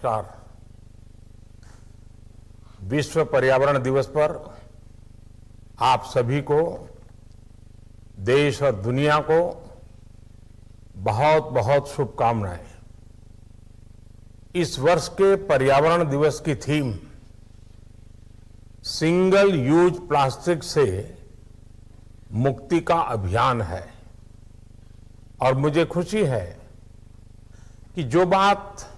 नमस्कार। विश्व पर्यावरण दिवस पर आप सभी को, देश और दुनिया को बहुत बहुत शुभकामनाएं। इस वर्ष के पर्यावरण दिवस की थीम सिंगल यूज प्लास्टिक से मुक्ति का अभियान है और मुझे खुशी है कि जो बात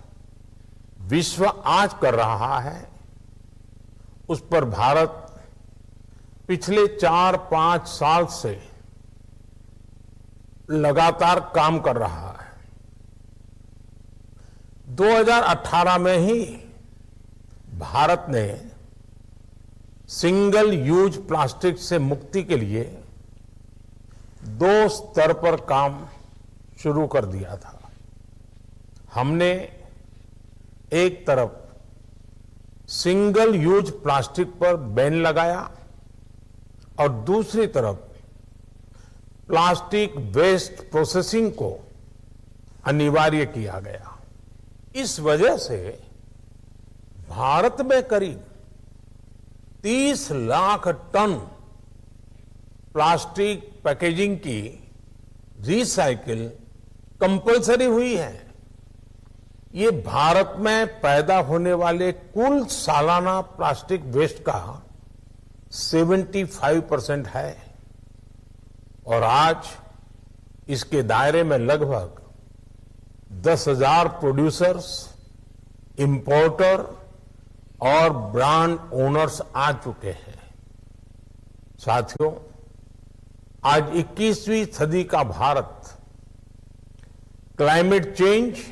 विश्व आज कर रहा है उस पर भारत पिछले 4-5 साल से लगातार काम कर रहा है। 2018 में ही भारत ने सिंगल यूज प्लास्टिक से मुक्ति के लिए 2 स्तर पर काम शुरू कर दिया था। हमने एक तरफ सिंगल यूज प्लास्टिक पर बैन लगाया और दूसरी तरफ प्लास्टिक वेस्ट प्रोसेसिंग को अनिवार्य किया गया। इस वजह से भारत में करीब 30 लाख टन प्लास्टिक पैकेजिंग की रिसाइकिल कंपलसरी हुई है। ये भारत में पैदा होने वाले कुल सालाना प्लास्टिक वेस्ट का 75% है और आज इसके दायरे में लगभग 10,000 प्रोड्यूसर्स, इंपोर्टर और ब्रांड ओनर्स आ चुके हैं। साथियों, आज 21वीं सदी का भारत क्लाइमेट चेंज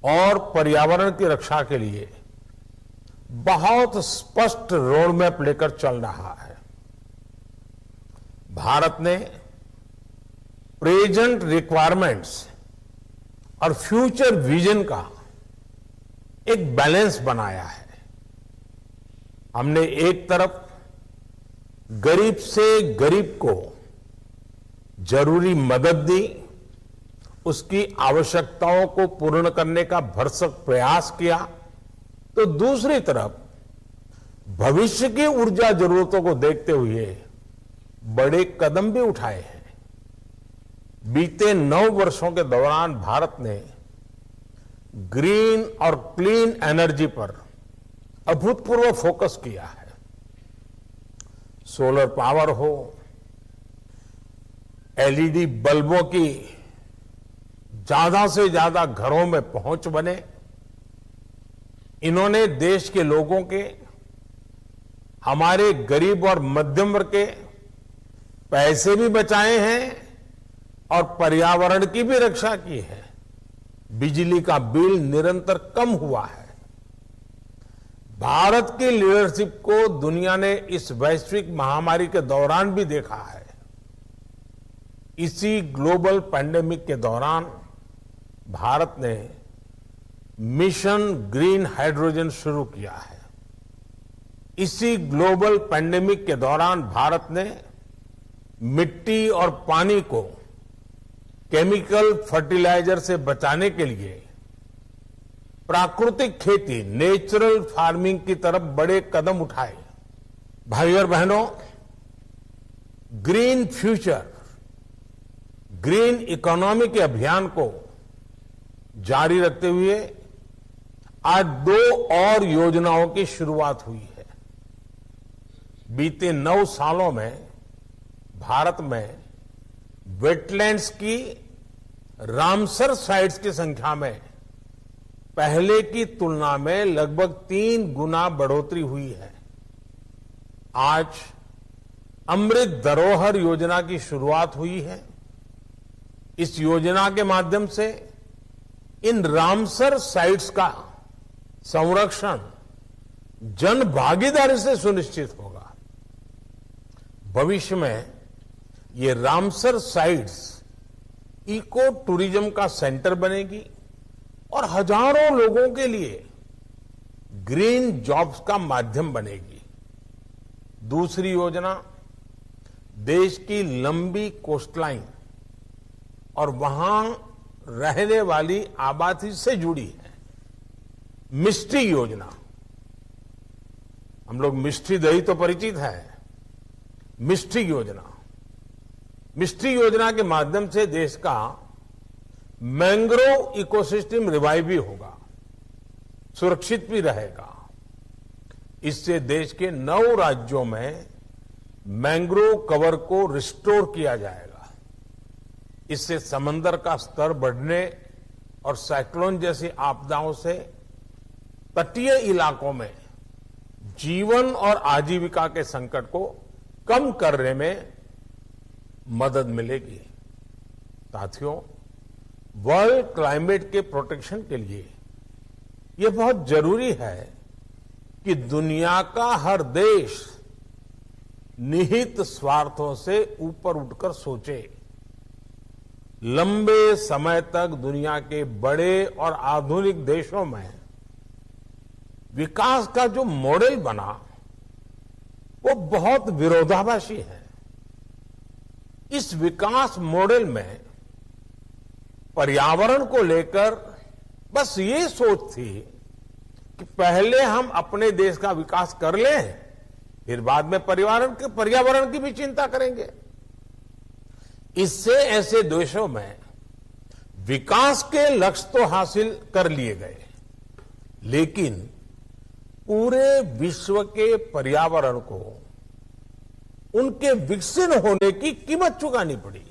और पर्यावरण की रक्षा के लिए बहुत स्पष्ट रोड मैप लेकर चल रहा है। भारत ने प्रेजेंट रिक्वायरमेंट्स और फ्यूचर विजन का एक बैलेंस बनाया है। हमने एक तरफ गरीब से गरीब को जरूरी मदद दी, उसकी आवश्यकताओं को पूर्ण करने का भरसक प्रयास किया, तो दूसरी तरफ भविष्य की ऊर्जा जरूरतों को देखते हुए बड़े कदम भी उठाए हैं। बीते 9 वर्षों के दौरान भारत ने ग्रीन और क्लीन एनर्जी पर अभूतपूर्व फोकस किया है। सोलर पावर हो, एलईडी बल्बों की ज्यादा से ज्यादा घरों में पहुंच बने, इन्होंने देश के लोगों के, हमारे गरीब और मध्यम वर्ग के पैसे भी बचाए हैं और पर्यावरण की भी रक्षा की है। बिजली का बिल निरंतर कम हुआ है। भारत की लीडरशिप को दुनिया ने इस वैश्विक महामारी के दौरान भी देखा है। इसी ग्लोबल पैंडेमिक के दौरान भारत ने मिशन ग्रीन हाइड्रोजन शुरू किया है। इसी ग्लोबल पैंडेमिक के दौरान भारत ने मिट्टी और पानी को केमिकल फर्टिलाइजर से बचाने के लिए प्राकृतिक खेती, नेचुरल फार्मिंग की तरफ बड़े कदम उठाए। भाइयों और बहनों, ग्रीन फ्यूचर, ग्रीन इकोनॉमी के अभियान को जारी रखते हुए आज 2 और योजनाओं की शुरुआत हुई है। बीते 9 सालों में भारत में वेटलैंड्स की रामसर साइट्स की संख्या में पहले की तुलना में लगभग 3 गुना बढ़ोतरी हुई है। आज अमृत धरोहर योजना की शुरुआत हुई है। इस योजना के माध्यम से इन रामसर साइट्स का संरक्षण जन भागीदारी से सुनिश्चित होगा। भविष्य में ये रामसर साइट्स इको टूरिज्म का सेंटर बनेगी और हजारों लोगों के लिए ग्रीन जॉब्स का माध्यम बनेगी। दूसरी योजना देश की लंबी कोस्टलाइन और वहां रहने वाली आबादी से जुड़ी है। मिष्टी योजना, हम लोग मिष्टी दही तो परिचित है। मिष्टी योजना के माध्यम से देश का मैंग्रोव इकोसिस्टम रिवाइव भी होगा, सुरक्षित भी रहेगा। इससे देश के 9 राज्यों में मैंग्रोव कवर को रिस्टोर किया जाएगा। इससे समंदर का स्तर बढ़ने और साइक्लोन जैसी आपदाओं से तटीय इलाकों में जीवन और आजीविका के संकट को कम करने में मदद मिलेगी। साथियों, वर्ल्ड क्लाइमेट के प्रोटेक्शन के लिए यह बहुत जरूरी है कि दुनिया का हर देश निहित स्वार्थों से ऊपर उठकर सोचे। लंबे समय तक दुनिया के बड़े और आधुनिक देशों में विकास का जो मॉडल बना वो बहुत विरोधाभासी है। इस विकास मॉडल में पर्यावरण को लेकर बस ये सोच थी कि पहले हम अपने देश का विकास कर लें, फिर बाद में पर्यावरण की भी चिंता करेंगे। इससे ऐसे देशों में विकास के लक्ष्य तो हासिल कर लिए गए, लेकिन पूरे विश्व के पर्यावरण को उनके विकसित होने की कीमत चुकानी पड़ी।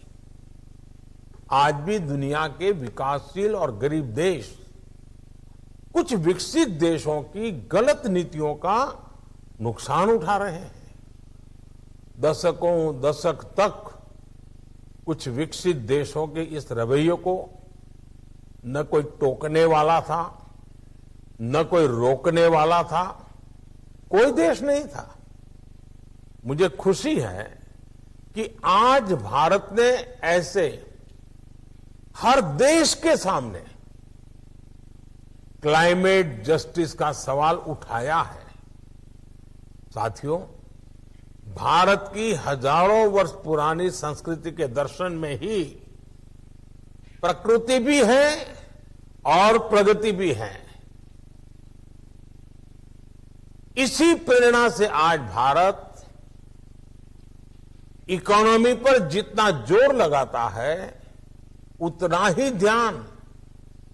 आज भी दुनिया के विकासशील और गरीब देश कुछ विकसित देशों की गलत नीतियों का नुकसान उठा रहे हैं। दशक तक कुछ विकसित देशों के इस रवैये को न कोई टोकने वाला था, न कोई रोकने वाला था, कोई देश नहीं था। मुझे खुशी है कि आज भारत ने ऐसे हर देश के सामने क्लाइमेट जस्टिस का सवाल उठाया है। साथियों, भारत की हजारों वर्ष पुरानी संस्कृति के दर्शन में ही प्रकृति भी है और प्रगति भी है। इसी प्रेरणा से आज भारत इकोनॉमी पर जितना जोर लगाता है, उतना ही ध्यान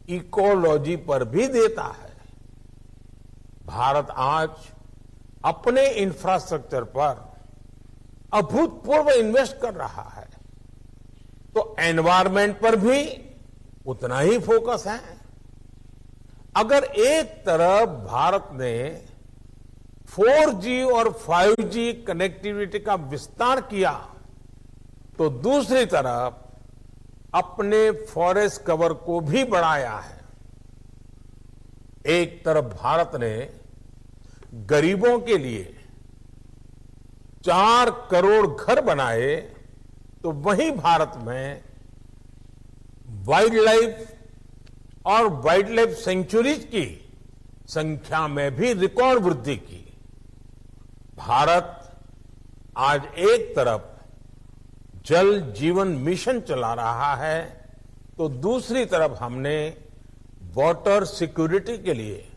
इकोलॉजी पर भी देता है। भारत आज अपने इंफ्रास्ट्रक्चर पर अभूतपूर्व इन्वेस्ट कर रहा है, तो एनवायरमेंट पर भी उतना ही फोकस है। अगर एक तरफ भारत ने 4G और 5G कनेक्टिविटी का विस्तार किया, तो दूसरी तरफ अपने फॉरेस्ट कवर को भी बढ़ाया है। एक तरफ भारत ने गरीबों के लिए 4 करोड़ घर बनाए, तो वहीं भारत में वाइल्ड लाइफ सेंचुरीज की संख्या में भी रिकॉर्ड वृद्धि की। भारत आज एक तरफ जल जीवन मिशन चला रहा है, तो दूसरी तरफ हमने वाटर सिक्योरिटी के लिए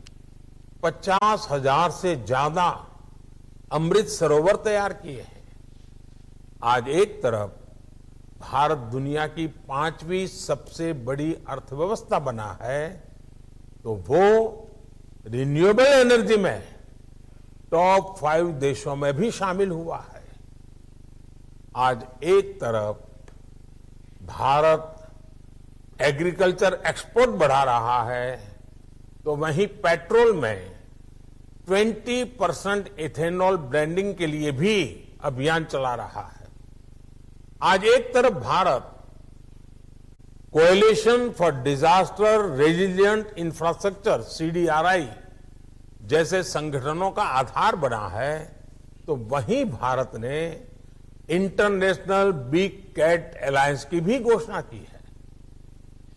50,000 से ज्यादा अमृत सरोवर तैयार किए हैं। आज एक तरफ भारत दुनिया की 5वीं सबसे बड़ी अर्थव्यवस्था बना है, तो वो रिन्यूएबल एनर्जी में टॉप 5 देशों में भी शामिल हुआ है। आज एक तरफ भारत एग्रीकल्चर एक्सपोर्ट बढ़ा रहा है, तो वहीं पेट्रोल में 20% इथेनॉल ब्लेंडिंग के लिए भी अभियान चला रहा है। आज एक तरफ Bharat coalition for disaster resilient infrastructure CDRI जैसे संगठनों का आधार बना है, तो वहीं भारत ने इंटरनेशनल बिग कैट अलायंस की भी घोषणा की है।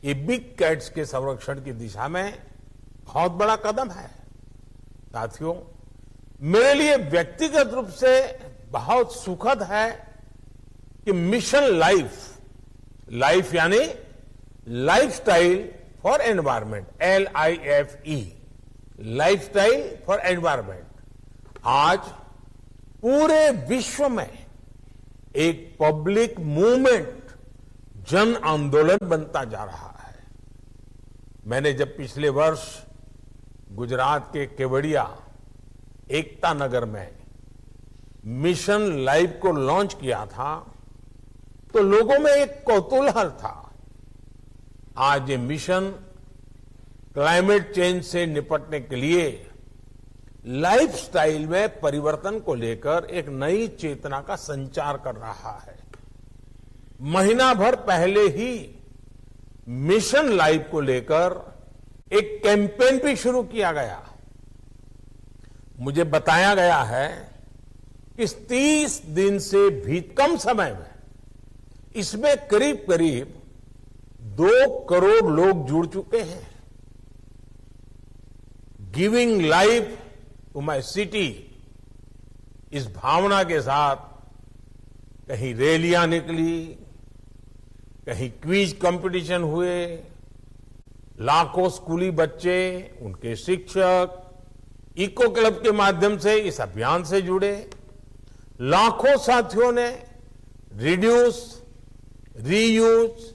ये बिग कैट्स के संरक्षण की दिशा में बहुत बड़ा कदम है। साथियों, मेरे लिए व्यक्तिगत रूप से बहुत सुखद है कि मिशन लाइफ यानी lifestyle for environment LIFE lifestyle for environment आज पूरे विश्व में एक पब्लिक मूवमेंट, जन आंदोलन बनता जा रहा है। मैंने जब पिछले वर्ष गुजरात के केवड़िया एकता नगर में मिशन लाइफ को लॉन्च किया था तो लोगों में एक कौतूहल था। आज ये मिशन क्लाइमेट चेंज से निपटने के लिए लाइफस्टाइल में परिवर्तन को लेकर एक नई चेतना का संचार कर रहा है। महीना भर पहले ही मिशन लाइफ को लेकर एक कैंपेन भी शुरू किया गया। मुझे बताया गया है कि 30 दिन से भी कम समय में इसमें करीब करीब 2 करोड़ लोग जुड़ चुके हैं। Giving life to my city, इस भावना के साथ कहीं रैलियां निकली, कहीं क्विज कंपटीशन हुए, लाखों स्कूली बच्चे, उनके शिक्षक इको क्लब के माध्यम से इस अभियान से जुड़े। लाखों साथियों ने रिड्यूस, रीयूज,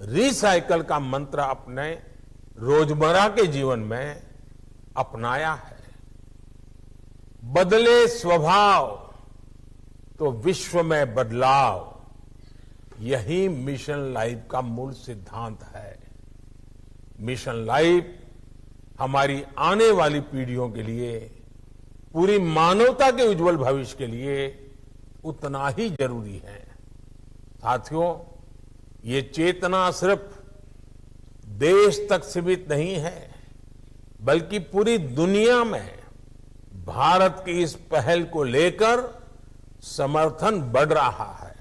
रिसाइकल का मंत्र अपने रोजमर्रा के जीवन में अपनाया है। बदले स्वभाव तो विश्व में बदलाव, यही मिशन लाइफ का मूल सिद्धांत है। मिशन लाइफ हमारी आने वाली पीढ़ियों के लिए, पूरी मानवता के उज्जवल भविष्य के लिए उतना ही जरूरी है। साथियों, ये चेतना सिर्फ देश तक सीमित नहीं है, बल्कि पूरी दुनिया में भारत की इस पहल को लेकर समर्थन बढ़ रहा है।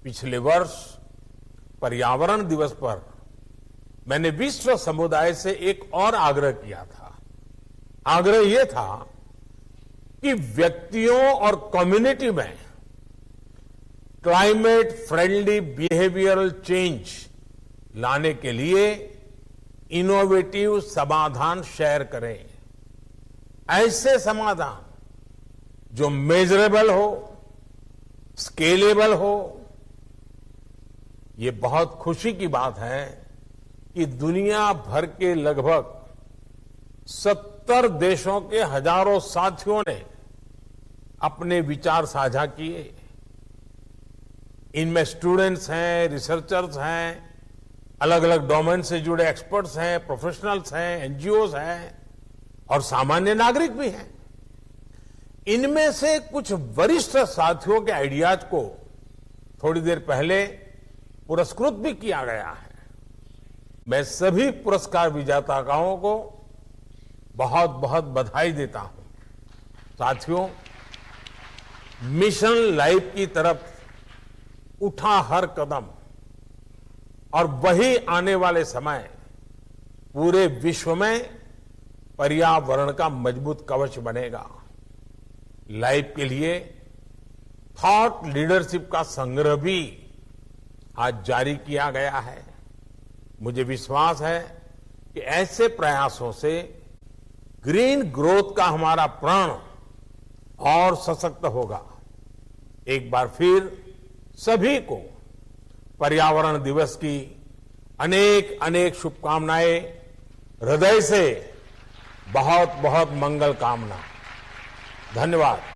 पिछले वर्ष पर्यावरण दिवस पर मैंने विश्व समुदाय से एक और आग्रह किया था। आग्रह यह था कि व्यक्तियों और कम्युनिटी में क्लाइमेट फ्रेंडली बिहेवियरल चेंज लाने के लिए इनोवेटिव समाधान शेयर करें। ऐसे समाधान जो मेजरेबल हो, स्केलेबल हो। ये बहुत खुशी की बात है कि दुनिया भर के लगभग 70 देशों के हजारों साथियों ने अपने विचार साझा किए। इनमें स्टूडेंट्स हैं, रिसर्चर्स हैं, अलग अलग डोमेन से जुड़े एक्सपर्ट्स हैं, प्रोफेशनल्स हैं, एनजीओज हैं और सामान्य नागरिक भी हैं। इनमें से कुछ वरिष्ठ साथियों के आइडियाज को थोड़ी देर पहले पुरस्कृत भी किया गया है। मैं सभी पुरस्कार विजेताओं को बहुत बहुत बधाई देता हूं। साथियों, मिशन लाइफ की तरफ उठा हर कदम और वही आने वाले समय पूरे विश्व में पर्यावरण का मजबूत कवच बनेगा। लाइफ के लिए थॉट लीडरशिप का संग्रह भी आज जारी किया गया है। मुझे विश्वास है कि ऐसे प्रयासों से ग्रीन ग्रोथ का हमारा प्रण और सशक्त होगा। एक बार फिर सभी को पर्यावरण दिवस की अनेक अनेक शुभकामनाएं, हृदय से बहुत बहुत मंगल कामना। धन्यवाद।